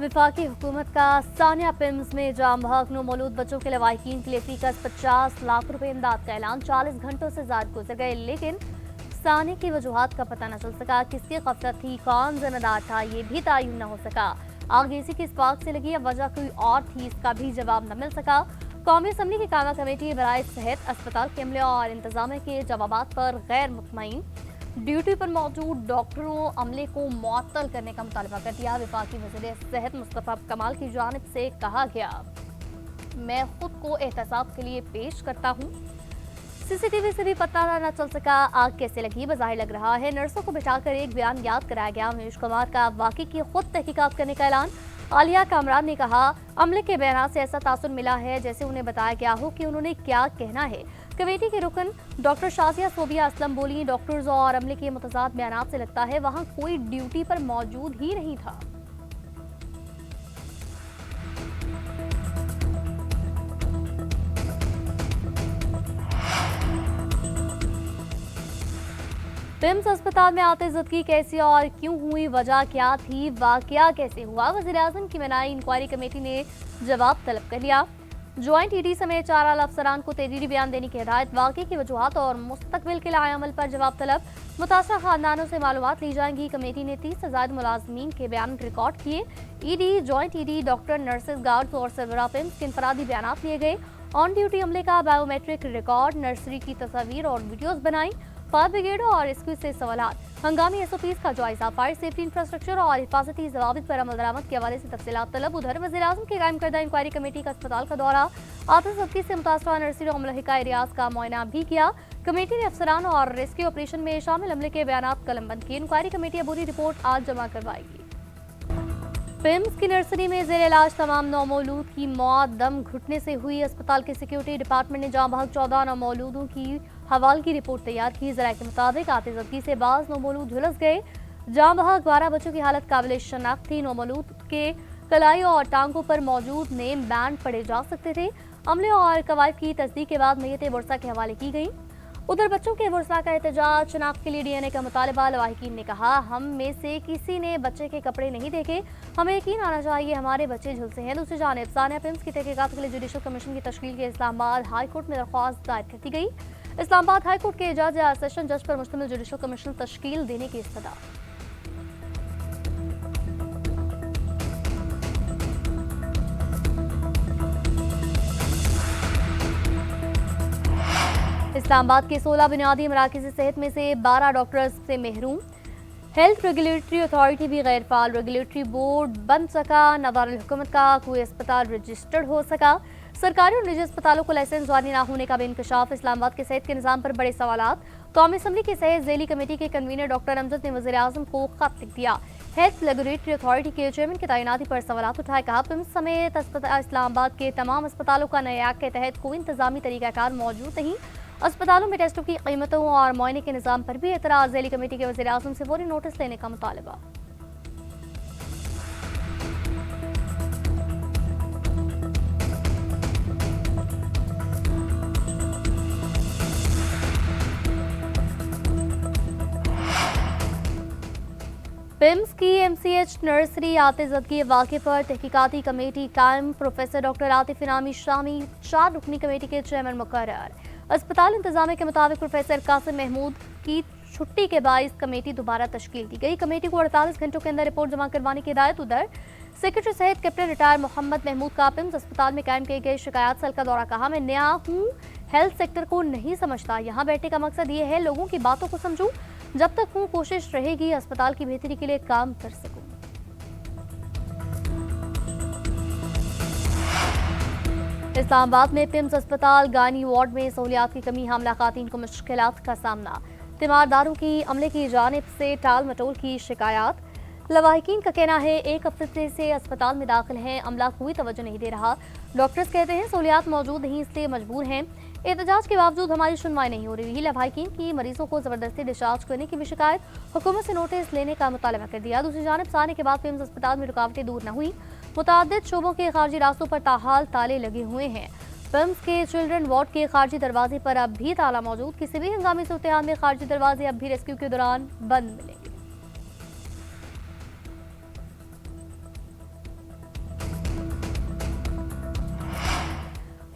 वफाकी हुकूमत का सानिया पिम्स में जाम बहक नो मौलूद बच्चों के लवाहिकीन के लिए फीकस 50 लाख रुपए इमदाद का ऐलान। 40 घंटों से ज्यादा गुजर गए लेकिन सानिया की वजूहात का पता न चल सका। किसकी गफलत थी, कौन जिम्मेदार था, ये भी तयन न हो सका। आग इसी की स्पार्क से लगी या वजह कोई और थी, इसका भी जवाब न मिल सका। कौमी असम्बली की कामा कमेटी बराए सेहत अस्पताल के अमले और इंतजामिया के जवाबात पर गैर मुतमईन। ड्यूटी पर मौजूद डॉक्टरों अमले को मुअत्तल करने का मुतालबा कर दिया। वफाकी वज़ीर सेहत मुस्तफा कमाल की जानिब से कहा गया, मैं खुद को एहतसाब के लिए पेश करता हूँ। सीसीटीवी से भी पता न चल सका आग कैसे लगी। बज़ाहिर लग रहा है नर्सों को बिठाकर एक बयान याद कराया गया। मनीष कुमार का वाकई की खुद तहकीकात करने का ऐलान। आलिया कामरान ने कहा, अमले के बयान से ऐसा तासुर मिला है जैसे उन्हें बताया गया हो कि उन्होंने क्या कहना है। कमेटी के रुकन डॉक्टर शाजिया सोबिया असलम बोली, डॉक्टर्स और अमले के मुतज़ाद बयान से लगता है वहां कोई ड्यूटी पर मौजूद ही नहीं था। पिम्स अस्पताल में आते ज़दगी कैसी और क्यों हुई, वजह क्या थी, वाकया कैसे हुआ। वज़ीर-ए-आज़म की बनाई इंक्वायरी कमेटी ने जवाब तलब कर लिया। ज्वाइंट ईडी समेत 4 आला अफसरान को तहरीरी बयान देने की हिदायत। वाकई की वजूहात और मुस्तकबिल के लाए अमल पर जवाब तलब। मुतासरा खानदानों से मालूमात ली जाएंगी। कमेटी ने 30 से ज़ायद मुलाजमीन के बयान रिकॉर्ड किए। ED, joint ED, doctor, nurses, guards और सरबराह पिम्स के इनफरादी बयान लिए गए। ऑन ड्यूटी अमले का बायोमेट्रिक रिकॉर्ड, नर्सरी की तस्वीर और वीडियोज बनाई। फायर ब्रिगेड और रेस्क्यू से सवालात, हंगामी एसओपीज का जायजा, फायर सेफ्टी इंफ्रास्ट्रक्चर और हिफाजती जवाबित पर अमल दरामद के हवाले से तफसीलात तलब। उधर वज़ीर-ए-आज़म की कायम करदा इंक्वायरी कमेटी का अस्पताल का दौरा, आतिशफ़ज़की से मुतासरा नर्सरी और मलहिका एरियाज का मुआयना भी किया। कमेटी ने अफसरान और रेस्क्यू ऑपरेशन में शामिल अमले के बयान कलमबंद किए। इंक्वायरी कमेटी अबूरी रिपोर्ट आज जमा करवाएगी। पिम्स की नर्सरी में जेर इलाज तमाम नौमौलूद की मौत दम घुटने से हुई। अस्पताल के सिक्योरिटी डिपार्टमेंट ने जाम बहक 14 नौमौलूदों की हवाल की रिपोर्ट तैयार की। जराये के मुताबिक आतिशफ़ज़की से बाज नौमौलूद झुलस गए। जाम बहक 12 बच्चों की हालत काबिल शनाख्त थी। नौमौलूद के कलाई और टांगों पर मौजूद नेम बैंड पढ़े जा सकते थे। अमले और कवायद की तस्दीक के बाद मैयत वर्सा के हवाले की गई। उधर बच्चों के वर्सा का एहतजाज, शनाख्त के लिए डीएनए का मुतालबा। लवाहिकीन ने कहा, हम में से किसी ने बच्चे के कपड़े नहीं देखे, हमें यकीन आना चाहिए हमारे बच्चे झुलसे हैं। दूसरी जानिब सानिया पिम्स की तहकीकात के लिए जुडिशल कमीशन की तश्कील के इस्लामाबाद हाई कोर्ट में दरख्वास्त दायर कर दी गई। इस्लामाबाद हाई कोर्ट के जज या सेशन जज पर मुश्तमिल जुडिशल कमीशन तश्कील देने की इस्तदा। इस्लामाबाद के 16 बुनियादी मराकज़ सेहत में से 12 डॉक्टर्स से महरूम। हेल्थ रेगुलेटरी अथॉरिटी भी गैर फाल। रेगुलेटरी बोर्ड बन सका। नवारुल हुकूमत का कोई अस्पताल रजिस्टर्ड हो सका। सरकारी और निजी अस्पतालों को लाइसेंस जारी न होने का भी इंकशाफ। इस्लामाबाद के सेहत के निज़ाम पर बड़े सवालात। कौमी असम्बली की सेहत झेली कमेटी के कन्वीनर डॉक्टर अमजद ने वज़ीर-ए-आज़म को खत लिख दिया। हेल्थ रेगुलेटरी अथॉरिटी के चेयरमैन की तैनाती पर सवालात उठाए। कहा, पिम्स समेत इस्लामाबाद के तमाम अस्पतालों का नए एक्ट के तहत कोई इंतजामी तरीक़ाकार मौजूद नहीं। अस्पतालों में टेस्टों की कीमतों और मुआयने के निज़ाम पर भी एतराज़। झेली कमेटी के वज़ीर-ए-आज़म से फौरी नोटिस लेने का मुतालबा। पिम्स की एमसीएच नर्सरी आतिशफ़ज़की वाक़े पर तहकीकाती कमेटी कायम। प्रोफेसर डॉक्टर आतिफ इनामी शामी 4 रुकनी कमेटी के चेयरमैन मुकर्रर। अस्पताल इंतजामिया के मुताबिक प्रोफेसर कासिम महमूद की छुट्टी के बाइस कमेटी दोबारा तश्कील दी गई। कमेटी को 48 घंटों के अंदर रिपोर्ट जमा करवाने की हिदायत। उधर सेक्रेटरी सहित कैप्टन रिटायर मोहम्मद महमूद का पिम्स अस्पताल में कायम किए गए शिकायत सेल का दौरा। कहा, मैं नया हूँ, हेल्थ सेक्टर को नहीं समझता। यहाँ बैठने का मकसद ये है लोगों की बातों को समझूं। जब तक हूँ कोशिश रहेगी अस्पताल की बेहतरी के लिए काम कर सकूं। इस्लामाबाद में पिम्स अस्पताल गायनी वार्ड में सहूलियात की कमी, हामला खातून को मुश्किलात का सामना। तीमारदारों की अमले की जानिब से टाल मटोल की शिकायत। लवाहिकीन का कहना है 1 हफ्ते से अस्पताल में दाखिल हैं, अमला कोई तवज्जो नहीं दे रहा। डॉक्टर्स कहते हैं सहूलियात मौजूद नहीं, इसलिए मजबूर हैं। एहतजाज के बावजूद हमारी सुनवाई नहीं हो रही। लवाहिकीन की मरीजों को जबरदस्ती डिस्चार्ज करने की भी शिकायत। हुकूमत से नोटिस लेने का मुतालबा कर दिया। दूसरी जानिब साने के बाद पिम्स अस्पताल में रुकावटें दूर न हुई। मुताद्दिद शोबों के खारजी रास्तों पर ताहाल ताले लगे हुए हैं। पिम्स के चिल्ड्रन वार्ड के खारजी दरवाजे पर अब भी ताला मौजूद। किसी भी हंगामी सूरत में खारजी दरवाजे अब भी रेस्क्यू के दौरान बंद मिलेंगे।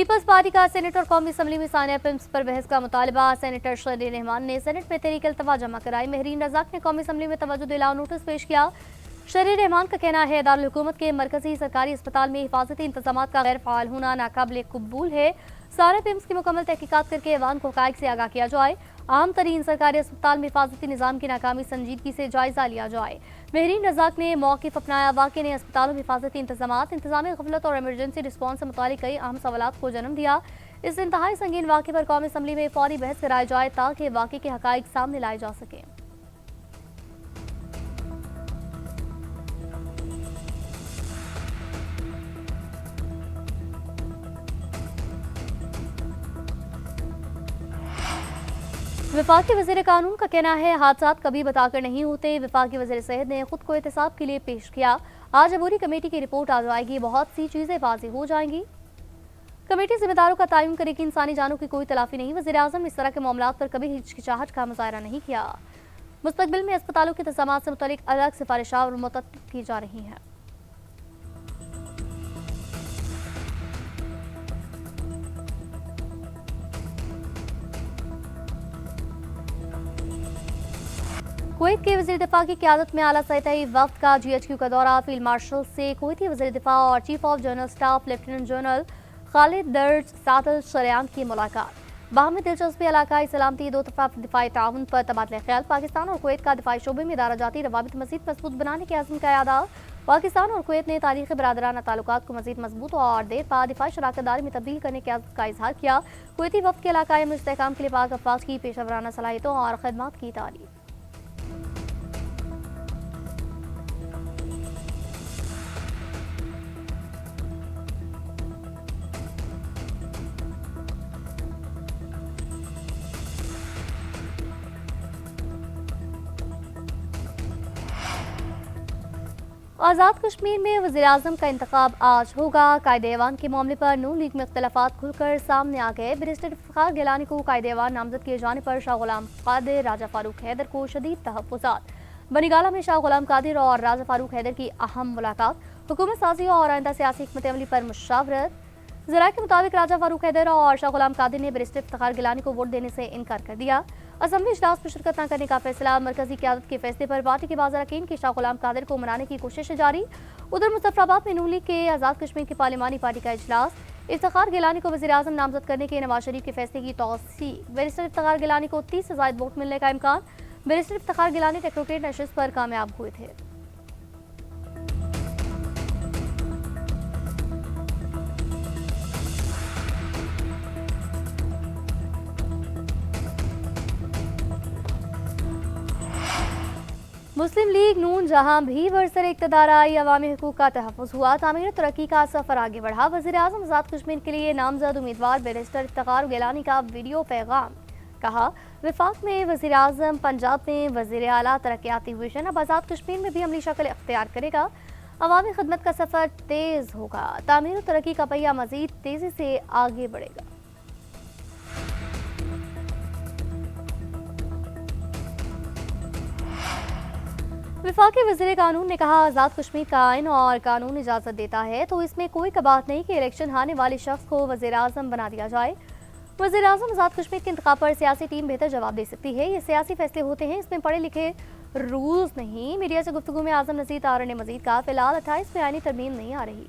पीपल्स पार्टी का सेनेट और कौमी असम्बली में सानिया पिम्स पर बहस का मुतालबा। सेनेटर शरीर रहमान ने सेनेट में तहरीक अल्तवा जमा कराई। महरीन रजाक ने कौमी असम्बली में तवज्जो दिलाओ नोटिस पेश किया। शरीर रहमान का कहना है दारुल हुकूमत के मरकजी सरकारी अस्पताल में हिफाजती इंतजाम का गैर फाल होना नाकाबिल कबूल है। सारे पिम्स की मुकम्मल तहकीकात करके ऐवान को हक़ाइक़ से आगाह किया जाए। आम तरीन सरकारी अस्पताल में हिफाजती निज़ाम की नाकामी संजीदगी से जायजा लिया जाए। महरीन रजाक ने मौक़िफ़ अपनाया। वाक़े ने अस्पतालों में हिफाजती इंतजामी गफलत और एमरजेंसी रिस्पॉन्स से मुतालिक कई अहम सवालात को जन्म दिया। इस इंतहाई संगीन वाक़े पर कौमी असम्बली में फौरी बहस कराई जाए ताकि वाक़े के हक़ाइक़ सामने लाए जा सकें। वफाकी वज़ीर कानून का कहना है हादसात कभी बताकर नहीं होते। वफाकी वज़ीर सेहत ने खुद को एहतसाब के लिए पेश किया। आज अबूरी कमेटी की रिपोर्ट आ जाएगी, बहुत सी चीज़ें वाज़ेह हो जाएंगी। कमेटी जिम्मेदारों का तयन करे कि इंसानी जानों की कोई तलाफी नहीं। वज़ीर आज़म ने इस तरह के मामलात पर कभी हिचकिचाहट का मुज़ाहरा नहीं किया। मुस्तकबिल में अस्पतालों के इंतज़ाम से मुतल्लिक़ अलग सिफारिशां और मुतत्तब की जा रही हैं। कुवैत के वज़ीर दिफा की क़यादत में आला सतही वफ़द का GHQ का दौरा। फील्ड मार्शल से कुवैती वज़ीर दिफा और chief of general staff lieutenant general Khalid दर्ज सादल शरियान की मुलाकात। बाहमी दिलचस्पी इलाकाई सलामती दो तरफ़ा दिफाई ताउन पर तबादला ख्याल। पाकिस्तान और कुवैत का दिफाई शोबे में दारा जाती रवाबित मज़ीद मजबूत बनाने के अज़्म का यादा। पाकिस्तान और कुवैत ने तारीख़ी बरादराना ताल्लुकात को मज़ीद मजबूत और देर बाद दिफाई शराकत दारी में तब्दील करने के अज़्म का इजहार किया। कुवैती वफ़द के इलाकाई अमन इस्तेहकाम के लिए पाक अफ़वाज की पेशेवराना सलाहियतों और खदमात की तारीफ। आज़ाद कश्मीर में वज़ीर-ए-आज़म का इंतखाब आज होगा। कायदे-ए-वान के मामले पर नून लीग में इख्तलाफात खुलकर सामने आ गए। बैरिस्टर इफ्तिखार गिलानी को कायदे-ए-वान नामजद किए जाने पर शाह गुलाम कादिर राजा फारूक हैदर को शदीद तहफ़्फ़ुज़ात। बनीगाला में शाह गुलाम कादिर और राजा फारूक हैदर की अहम मुलाकात। हुकूमत साजी और आइंदा सियासी हिकमत अमली पर मुशावरत। ज़राए के मुताबिक राजा फारूक हैदर और शाह गुलाम कादिर ने बैरिस्टर इफ्तिखार गिलानी को वोट देने से इनकार कर दिया। असम्बली इजलास में शिरकत न करने का फैसला। मरकजी क़यादत के फैसले पर पार्टी के बाज़ अरकान की शाह गुलाम कादिर को मनाने की कोशिश जारी। उधर मुज़फ़्फ़राबाद में नून लीग के आज़ाद कश्मीर की पार्लिमानी पार्टी का इजलास। इफ्तिखार गिलानी को वज़ीर-ए-आज़म नामज़द करने के नवाज शरीफ के फैसले की तौसीक़। बैरिस्टर इफ्तिखार गिलानी को 30 से ज़ायद वोट मिलने का इम्कान। बैरिस्टर इफ्तिखार गिलानी टेक्नोक्रेट नशिस्त पर कामयाब हुए थे। मुस्लिम लीग नून जहां भी बरसर इक़्तिदार आई, अवामी हुकूक का तहफ़्फ़ुज़ हुआ, तामीर तरक्की का सफ़र आगे बढ़ा। वज़ीर-ए-आज़म आज़ाद कश्मीर के लिए नामज़द उम्मीदवार बैरिस्टर इफ्तिखार गिलानी का वीडियो पैगाम। कहा, वफाक में वज़ीर-ए-आज़म, पंजाब में वज़ीर आला तरक्याती विजन अब आज़ाद कश्मीर में भी अमली शक्ल इख्तियार करेगा। अवामी खिदमत का सफ़र तेज़ होगा। तामीर तरक्की का पहिया मज़ीद तेज़ी से आगे बढ़ेगा। वफाकी वज़ीर कानून ने कहा, आज़ाद कश्मीर का आइन और कानून इजाज़त देता है तो इसमें कोई कबात नहीं कि इलेक्शन हारने वाले शख्स को वज़ीर-ए-आज़म बना दिया जाए। वज़ीर-ए-आज़म आज़ाद कश्मीर के इंतखाब पर सियासी टीम बेहतर जवाब दे सकती है। ये सियासी फैसले होते हैं, इसमें पढ़े लिखे रूल्स नहीं। मीडिया से गुफ्तगू में आज़म नज़ीर तारा ने मज़ीद कहा, फिलहाल 28 में आईनी तरमीम नहीं आ रही।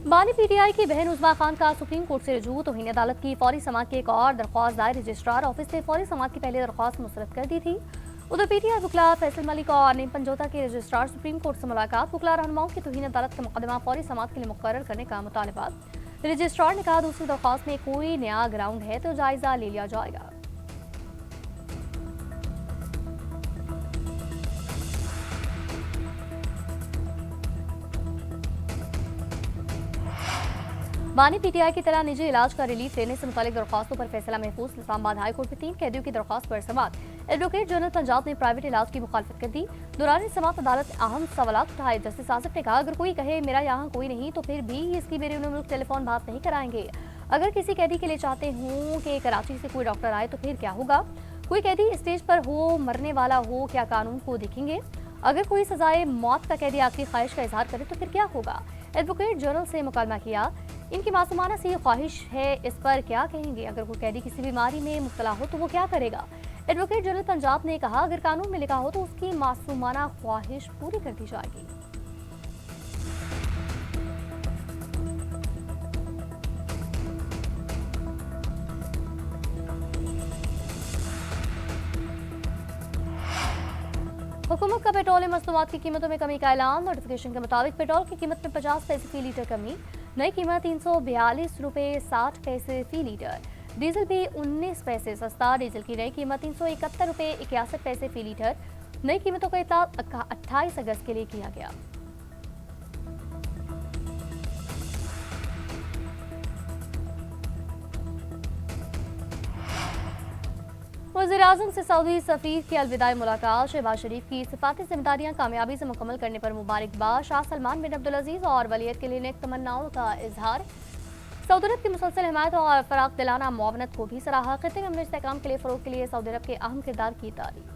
बानी पीटीआई की बहन उज़मा खान का सुप्रीम कोर्ट से रजू। तौहीन अदालत की फौरी समाअत की एक और दरख्वास्त दायर रजिस्ट्रार ऑफिस ने फौरी समाअत की पहले दरख्वास्त मुस्तरद कर दी थी। उधर पीटीआई वकला फैसल मलिक और नीम पंजोता के रजिस्ट्रार सुप्रीम कोर्ट से मुलाकात। वकला रहनुमाओं की तौहीन अदालत का मुकदमा फौरी समाअत के लिए मुकर्रर करने का मुतालबा। रजिस्ट्रार ने कहा, दूसरी दरख्वास्त में कोई नया ग्राउंड है तो जायजा ले लिया जाएगा। बानी पीटीआई की तरह निजी इलाज का रिलीफ लेने से मुतालिक दरख्वास्तों पर फैसला महफूज। इस्लामाबाद हाई कोर्ट में 3 कैदियों की दरख्वास्त पर समाअत। एडवोकेट जनरल पंजाब ने प्राइवेट इलाज की मुखालफत कर दी। दौरान समाअत अदालत ने अहम सवालात उठाए। जस्टिस आसिफ ने कहा, अगर कोई कहे मेरा यहाँ कोई नहीं तो फिर भी इसकी मेरे मुल्क टेलीफोन बात नहीं कराएंगे। अगर किसी कैदी के लिए चाहते हों कि कराची से कोई डॉक्टर आए तो फिर क्या होगा? कोई कैदी स्टेज पर हो, मरने वाला हो, क्या कानून को देखेंगे? अगर कोई सजाए मौत का कैदी आखिरी ख्वाहिश का इजहार करे तो फिर क्या होगा? एडवोकेट जनरल से मुकालमा किया। इनकी मासूमाना सी ख्वाहिश है, इस पर क्या कहेंगे? अगर कोई कैदी किसी बीमारी में मुब्तला हो तो वो क्या करेगा? एडवोकेट जनरल पंजाब ने कहा, अगर कानून में लिखा हो तो उसकी मासूमाना ख्वाहिश पूरी कर दी जाएगी। हुकूमत का पेट्रोलियम मसनूआत की कीमतों में कमी का ऐलान। नोटिफिकेशन के मुताबिक पेट्रोल की कीमत में 50 पैसे फी लीटर कमी। नई कीमत 342 रुपये 60 पैसे फी लीटर। डीजल भी 19 पैसे सस्ता। डीजल की नई कीमत 371 रुपये 61 पैसे फी लीटर। नई कीमतों का इतलाक 28 अगस्त के लिए किया गया। वज़ीर-ए-आज़म से सऊदी सफ़ीर की अलविदाई मुलाकात। शहबाज शरीफ की सिफाती जिम्मेदारियां कामयाबी से मुकम्मल करने पर मुबारकबाद। शाह सलमान बिन अब्दुल अजीज़ और वलीयत के लिए नेक तमन्नाओं का इजहार। सऊदी अरब की मुसलसल हिमायत और फराख दिलाना मुआवनत को भी सराहा। खित्ते में अमन इस्तेहकाम के लिए फ़रोग़ के लिए सऊदी अरब के अहम किरदार की तारीफ।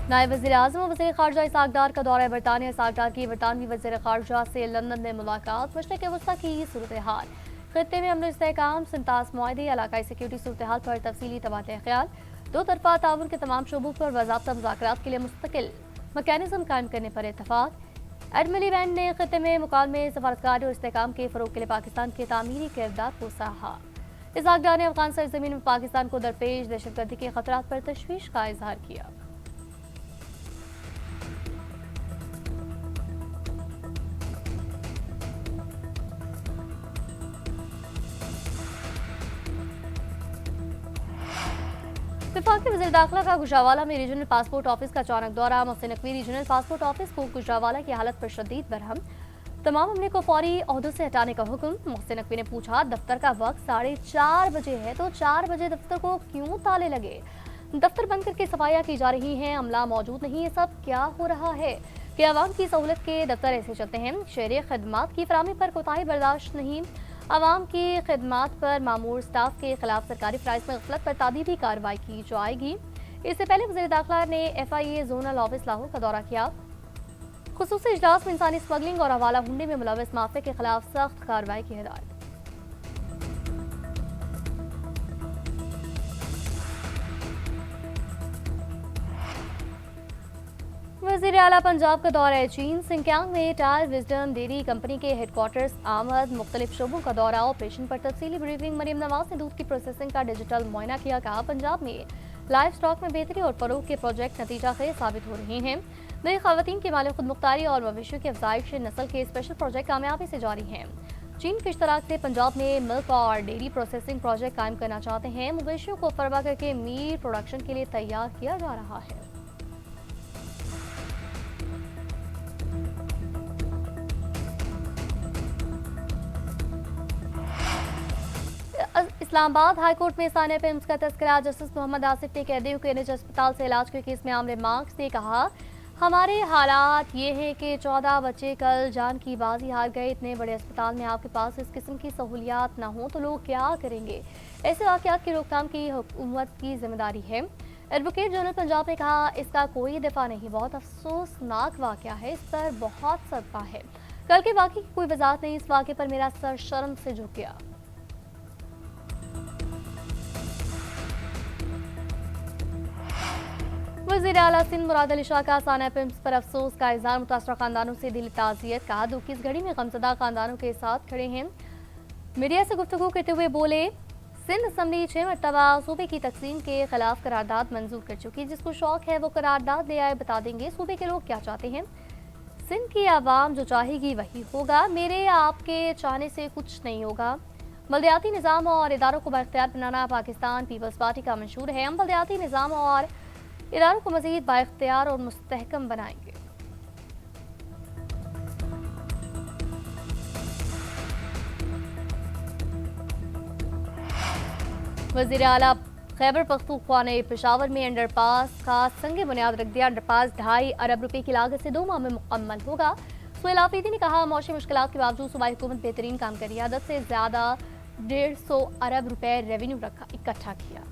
नायब वज़ीर-ए-आज़म और वज़ीर ख़ारजा इसहाक़ डार का दौरा बरतानिया। इसहाक़ डार की बरतानवी वज़ीर ख़ारजा से लंदन में मुलाकात। मशरिक़ वस्ता की सूरत हाल, खित्ते में अमन इस्तेहकाम, सिमताज़ मुआहदे, इलाकाई सिक्योरिटी सूरत हाल पर तफसीली तबादला ख्याल। दो तरफ़ा ताउन के तमाम शोबों पर बाज़ाब्ता मुज़ाकरात के लिए मुस्तकिल मैकेनिज़्म कायम करने पर इत्तफ़ाक़। एडमिरल बैंड ने खित्ते में मुकालमे, सफारतकारी और इस्तेहकाम के फ़रोग़ के लिए पाकिस्तान के तामीरी किरदार को सराहा। इसहाक़ डार ने अफ़गान सरज़मीन में पाकिस्तान को दरपेश दहशतगर्दी के ख़तरात पर तशवीश का इजहार किया। वफाकी वज़ीर दाखिला का गुजरावाला में रीजनल पासपोर्ट ऑफिस का अचानक दौरा। Mohsin Naqvi regional passport office को गुजरावाला की हालत पर शदीद बरहम। तमाम अमले को फौरी ओहदों से हटाने का हुक्म। मोहसिन नकवी ने पूछा, दफ्तर का वक्त 4:30 बजे है तो 4 बजे दफ्तर को क्यों ताले लगे? दफ्तर बंद करके सफाइयाँ की जा रही हैं, अमला मौजूद नहीं, ये सब क्या हो रहा है? कि आवाम की सहूलत के दफ्तर ऐसे चलते हैं? शहरी खदमात की फराहमी पर कोताही बर्दाश्त नहीं। आवाम की खिदमात पर मामूर स्टाफ के खिलाफ सरकारी प्राइस में गफलत पर तादीबी कार्रवाई की जाएगी। इससे पहले वज़ीर दाखिला ने FIA जोनल ऑफिस लाहौर का दौरा किया। खुसूसी इजलास में इंसानी स्मगलिंग और हवाला हुंडे में मुलविस माफिया के खिलाफ सख्त कार्रवाई की हिदायत। वज़ीर आला पंजाब का दौरा है चीन। सिंकियांग में टायर विजडम डेयरी कंपनी के हेडक्वार्टर्स आमद, मुख्तलिफ शोबों का दौरा, ऑपरेशन पर तफसीली ब्रीफिंग। मरीम नवाज ने दूध की प्रोसेसिंग का डिजिटल मुआयना किया। कहा, पंजाब में लाइव स्टॉक में बेहतरी और फरोग के प्रोजेक्ट नतीजा खेज साबित हो रहे हैं। नई खवातीन की माली खुद मुख्तारी और मवेशियों की अफजाइश नस्ल के स्पेशल प्रोजेक्ट कामयाबी से जारी हैं। चीन के इश्तराक से पंजाब में मिल्क और डेयरी प्रोसेसिंग प्रोजेक्ट कायम करना चाहते हैं। मवेशियों को फरवा करके मीट प्रोडक्शन के लिए तैयार किया जा रहा है। इस्लामाबाद हाईकोर्ट में सानिया फिल्म्स का तस्करा। जस्टिस मोहम्मद आसिफ ने कैदियों के निजी अस्पताल से इलाज के केस में आमरे मार्क्स ने कहा, हमारे हालात ये हैं कि 14 बच्चे कल जान की बाजी हार गए। इतने बड़े अस्पताल में आपके पास इस किस्म की सहूलियात ना हो तो लोग क्या करेंगे? ऐसे वाक़यात की रोकथाम की हुकूमत की जिम्मेदारी है। एडवोकेट जनरल पंजाब ने कहा, इसका कोई दफा नहीं, बहुत अफसोसनाक वाक़या है, इस पर बहुत सदमा है। कल के वाक़े की कोई वजाहत नहीं, इस वाक़े पर मेरा सर शर्म से झुक गया। वज़ीर आला सिंध मुराद अली शाह का सानिया फिल्म्स पर अफसोस का इजहार। मुतासरा खानदानों से दिली ताज़ियत। कहा, दुख की इस घड़ी में गमज़दा खानदानों के साथ खड़े हैं। मीडिया से गुफ्तगू करते हुए बोले, सिंध असम्बली 6 मरतबा सूबे की तकसीम के खिलाफ करारदाद मंजूर कर चुकी। जिसको शौक है वो करारदाद ले आए, बता देंगे सूबे के लोग क्या चाहते हैं। सिंध की आवाम जो चाहेगी वही होगा, मेरे आपके चाहने से कुछ नहीं होगा। बल्दियाती निज़ाम और इदारों को बाइख्तियार बनाना पाकिस्तान पीपल्स पार्टी का मंशूर है। हम बल्दियाती निज़ाम और इदारों को मज़ीद बाइख्तियार और मुस्तहकम बनाएंगे। वज़ीर आला खैबर पख्तूनख्वा ने पेशावर में अंडरपास का संग बुनियाद रख दिया। अंडरपास 2.5 अरब रुपए की लागत से 2 माह में मुकम्मल होगा। सुहेल आफरीदी ने कहा, मौसमी मुश्किलात के बावजूद सूबाई हुकूमत बेहतरीन काम कर रही है। आदत से ज्यादा 150 अरब रुपए रेवेन्यू इकट्ठा किया।